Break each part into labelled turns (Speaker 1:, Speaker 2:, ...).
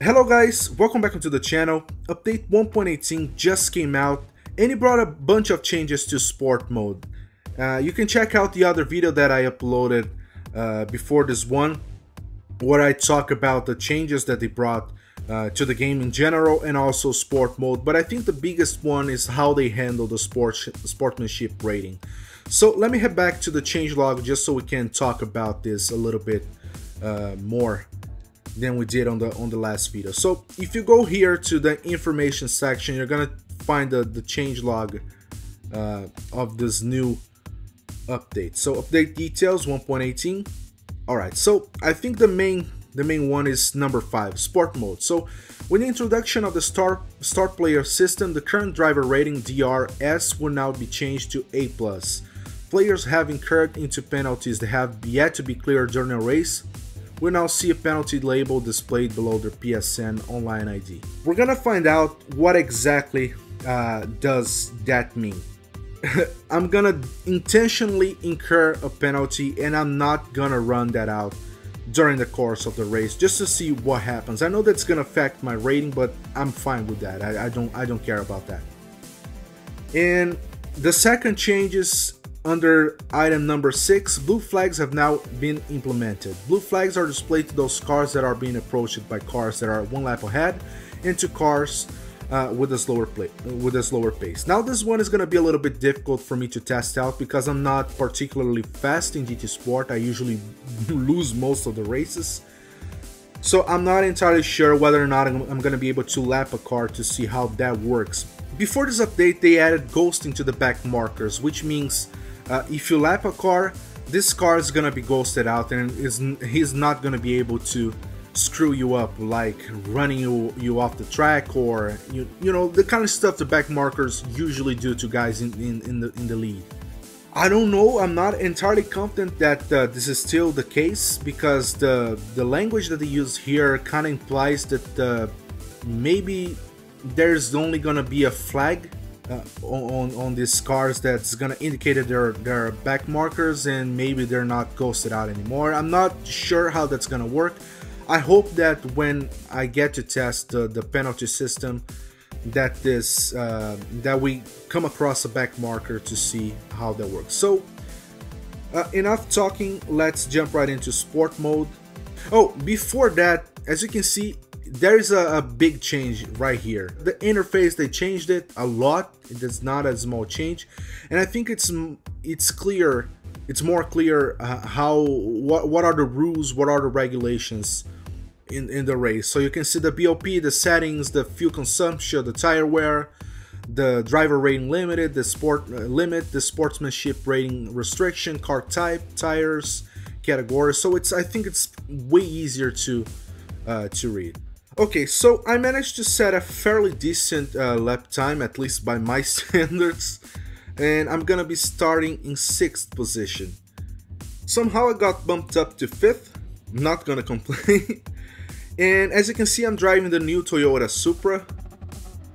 Speaker 1: Hello guys, welcome back into the channel. Update 1.18 just came out and it brought a bunch of changes to sport mode. You can check out the other video that I uploaded before this one, where I talk about the changes that they brought to the game in general and also sport mode. But I think the biggest one is how they handle the sportsmanship rating. So let me head back to the changelog just so we can talk about this a little bit more than we did on the last video. So if you go here to the information section, you're gonna find the changelog of this new update. So update details 1.18. all right, so I think the main one is number 5, sport mode. So with the introduction of the start player system, the current driver rating DRS will now be changed to A+. Players have incurred into penalties that have yet to be cleared during a race will now see a penalty label displayed below their PSN online ID. We're gonna find out what exactly does that mean. I'm gonna intentionally incur a penalty and I'm not gonna run that out during the course of the race just to see what happens. I know that's gonna affect my rating, but I'm fine with that. I don't care about that. And the second change is under item number 6, blue flags have now been implemented. Blue flags are displayed to those cars that are being approached by cars that are one lap ahead and to cars with a slower pace. Now this one is going to be a little bit difficult for me to test out because I'm not particularly fast in GT Sport. I usually lose most of the races. So I'm not entirely sure whether or not I'm going to be able to lap a car to see how that works. Before this update, they added ghosting to the back markers, which means if you lap a car, this car is gonna be ghosted out and he's not gonna be able to screw you up, like running you off the track, or you know, the kind of stuff the back markers usually do to guys in the lead. I don't know, I'm not entirely confident that this is still the case, because the language that they use here kind of implies that maybe there's only gonna be a flag on these cars that's gonna indicate that they're back markers and maybe they're not ghosted out anymore. I'm not sure how that's gonna work. I hope that when I get to test the penalty system, that that we come across a back marker to see how that works. So enough talking, let's jump right into sport mode. Oh, before that, as you can see, there's a big change right here. The interface, they changed it a lot. It is not a small change, and I think it's clear. It's more clear what are the rules, what are the regulations in the race. So you can see the BOP, the settings, the fuel consumption, the tire wear, the driver rating limited, the sport limit, the sportsmanship rating restriction, car type, tires, categories. So I think it's way easier to read. Okay, so I managed to set a fairly decent lap time, at least by my standards, and I'm gonna be starting in 6th position. Somehow I got bumped up to 5th, not gonna complain. And as you can see, I'm driving the new Toyota Supra,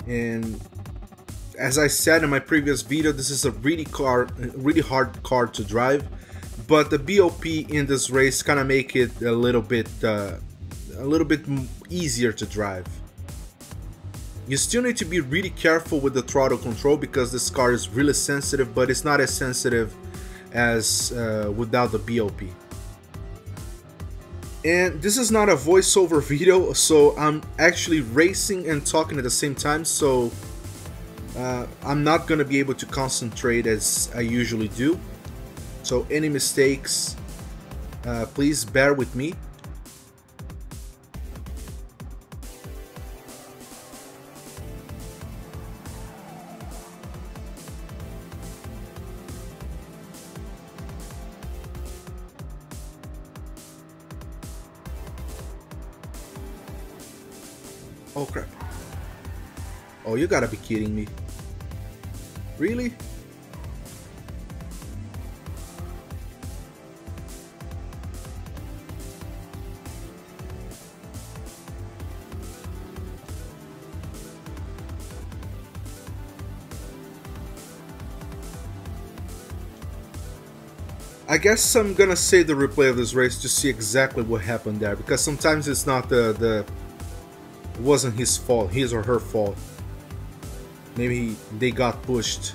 Speaker 1: and as I said in my previous video, this is a really hard car to drive, but the BOP in this race kind of make it a little bit easier to drive. You still need to be really careful with the throttle control because this car is really sensitive, but it's not as sensitive as without the BOP. And this is not a voiceover video, so I'm actually racing and talking at the same time, so I'm not gonna be able to concentrate as I usually do. So any mistakes, please bear with me. Oh crap. Oh, you gotta be kidding me. Really? I guess I'm gonna save the replay of this race to see exactly what happened there, because sometimes it's not the It wasn't his fault, his or her fault. Maybe they got pushed.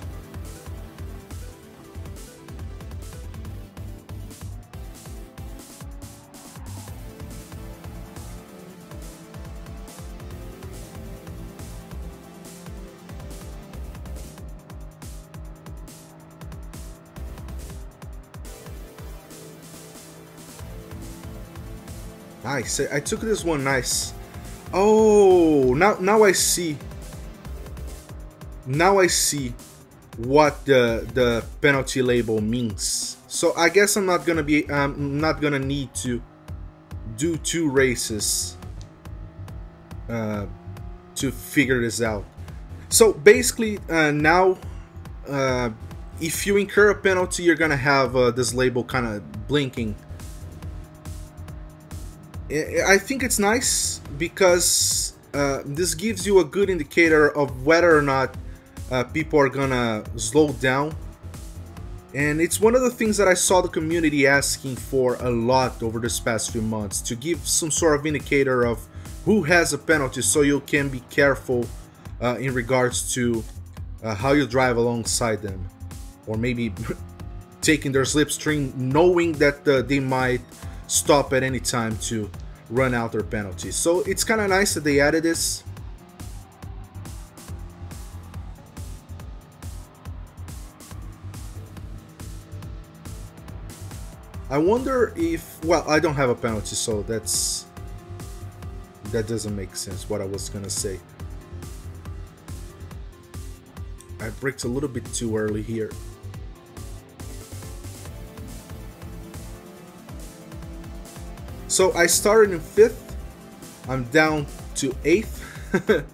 Speaker 1: Nice. I took this one nice. Oh, now I see. Now I see what the penalty label means. So I guess I'm not gonna need to do 2 races to figure this out. So basically, now if you incur a penalty, you're gonna have this label kind of blinking. I think it's nice because this gives you a good indicator of whether or not people are gonna slow down. And it's one of the things that I saw the community asking for a lot over this past few months, to give some sort of indicator of who has a penalty, so you can be careful in regards to how you drive alongside them, or maybe taking their slipstream knowing that they might stop at any time to run out their penalties. So it's kind of nice that they added this. I wonder if, well, I don't have a penalty, so that doesn't make sense what I was gonna say. I braked a little bit too early here. So I started in 5th, I'm down to 8th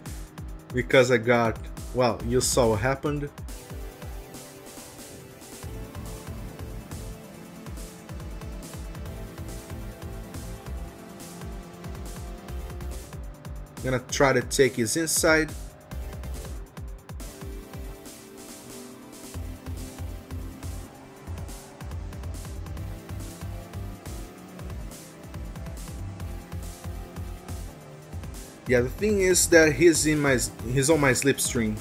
Speaker 1: because I got, well, you saw what happened. I'm gonna try to take his inside. Yeah, the thing is that he's on my slipstream.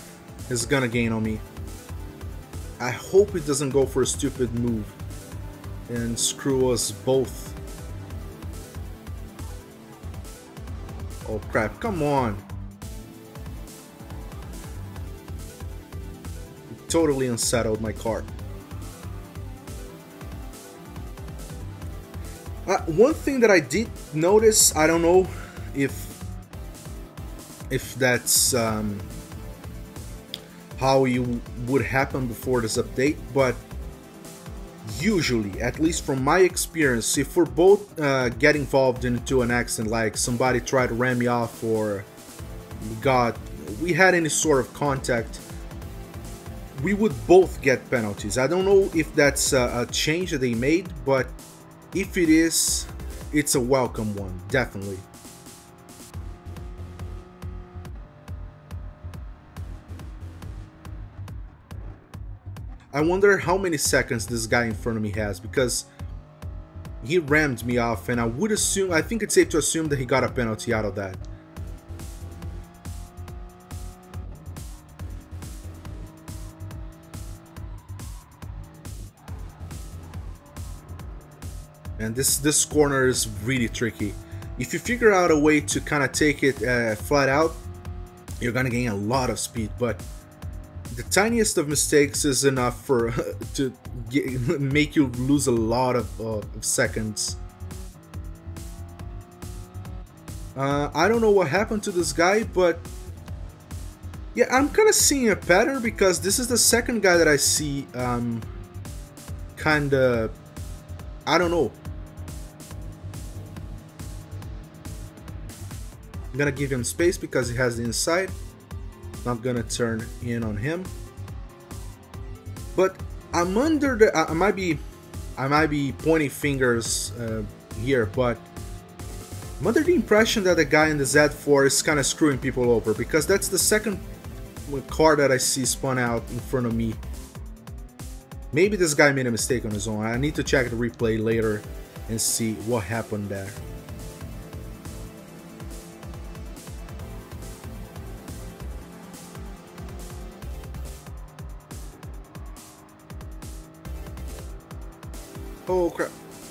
Speaker 1: He's gonna gain on me. I hope it doesn't go for a stupid move and screw us both. Oh crap, come on. It totally unsettled my car. One thing that I did notice, I don't know if that's how you would happen before this update, but usually, at least from my experience, if we're both get involved into an accident, like somebody tried to ram me off, or we had any sort of contact, we would both get penalties. I don't know if that's a change that they made, but if it is, it's a welcome one, definitely. I wonder how many seconds this guy in front of me has, because he rammed me off, and I think it's safe to assume that he got a penalty out of that. And this corner is really tricky. If you figure out a way to kind of take it flat out, you're gonna gain a lot of speed, but the tiniest of mistakes is enough for to make you lose a lot of seconds. I don't know what happened to this guy, but yeah, I'm kind of seeing a pattern, because this is the second guy that I see kind of, I don't know. I'm gonna give him space because he has the inside. Not gonna turn in on him, but I'm under the. I might be pointing fingers here, but I'm under the impression that the guy in the Z4 is kind of screwing people over, because that's the second car that I see spun out in front of me. Maybe this guy made a mistake on his own. I need to check the replay later and see what happened there. Oh crap,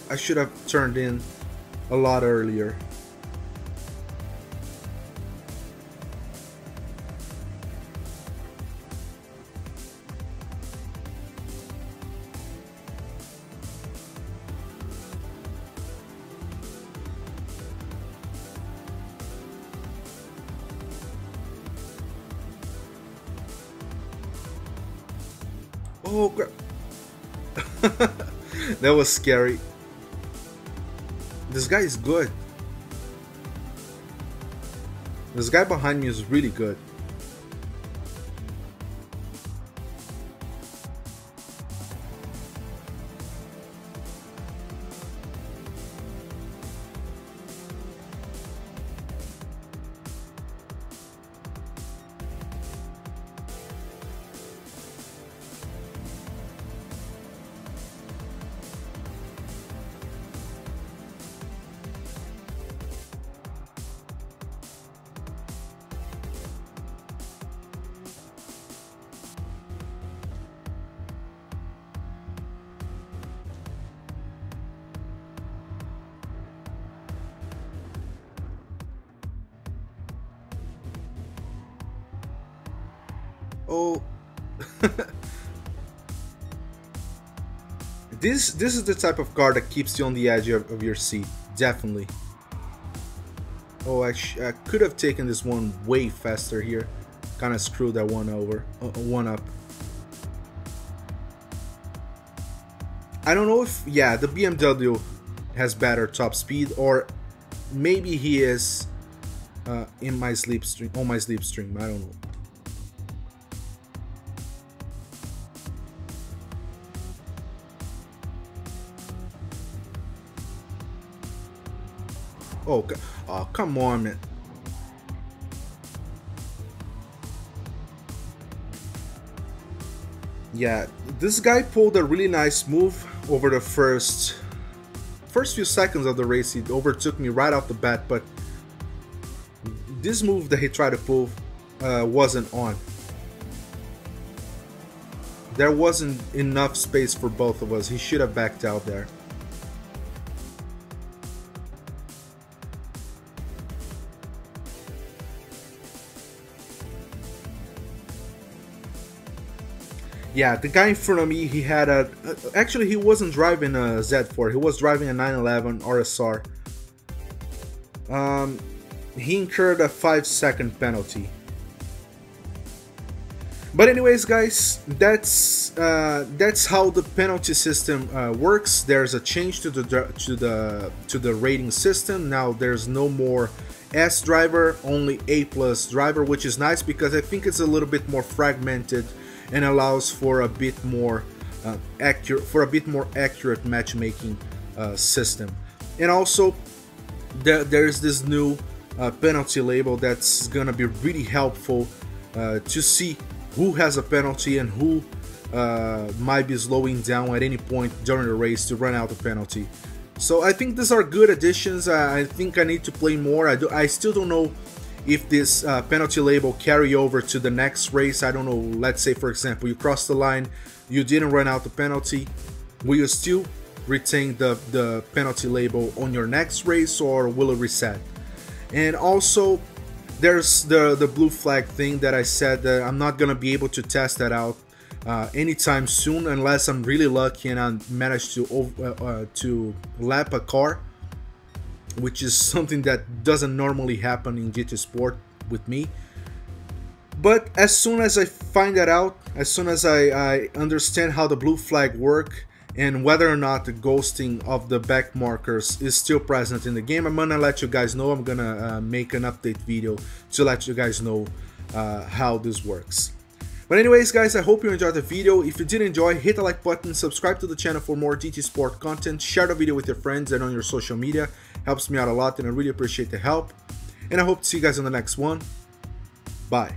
Speaker 1: I should have turned in a lot earlier. Oh crap. That was scary. This guy is good. This guy behind me is really good. Oh, this is the type of car that keeps you on the edge of your seat, definitely. Oh, I could have taken this one way faster here. Kind of screwed that one over, one up. I don't know if, yeah, the BMW has better top speed, or maybe he is in my slipstream, on my slipstream. I don't know. Oh, oh, come on, man. Yeah, this guy pulled a really nice move over the first few seconds of the race. He overtook me right off the bat, but this move that he tried to pull wasn't on. There wasn't enough space for both of us. He should have backed out there. Yeah, the guy in front of me, he had a... actually, he wasn't driving a Z4. He was driving a 911 RSR. He incurred a 5-second penalty. But anyways, guys, that's how the penalty system works. There's a change to the rating system. Now there's no more S driver, only A+ driver, which is nice because I think it's a little bit more fragmented and allows for a bit more accurate matchmaking system. And also there's this new penalty label that's gonna be really helpful to see who has a penalty and who might be slowing down at any point during the race to run out the penalty. So I think these are good additions. I think I need to play more. I still don't know if this penalty label carry over to the next race. I don't know, let's say for example you crossed the line, you didn't run out the penalty, will you still retain the penalty label on your next race, or will it reset? And also there's the blue flag thing that I said that I'm not gonna be able to test that out anytime soon unless I'm really lucky and I manage to lap a car, which is something that doesn't normally happen in GT Sport with me. But as soon as I find that out, as soon as I understand how the blue flag work and whether or not the ghosting of the back markers is still present in the game, I'm gonna let you guys know. I'm gonna make an update video to let you guys know how this works. But anyways, guys, I hope you enjoyed the video. If you did enjoy, hit the like button, subscribe to the channel for more GT Sport content, share the video with your friends and on your social media. Helps me out a lot and I really appreciate the help. And I hope to see you guys on the next one. Bye.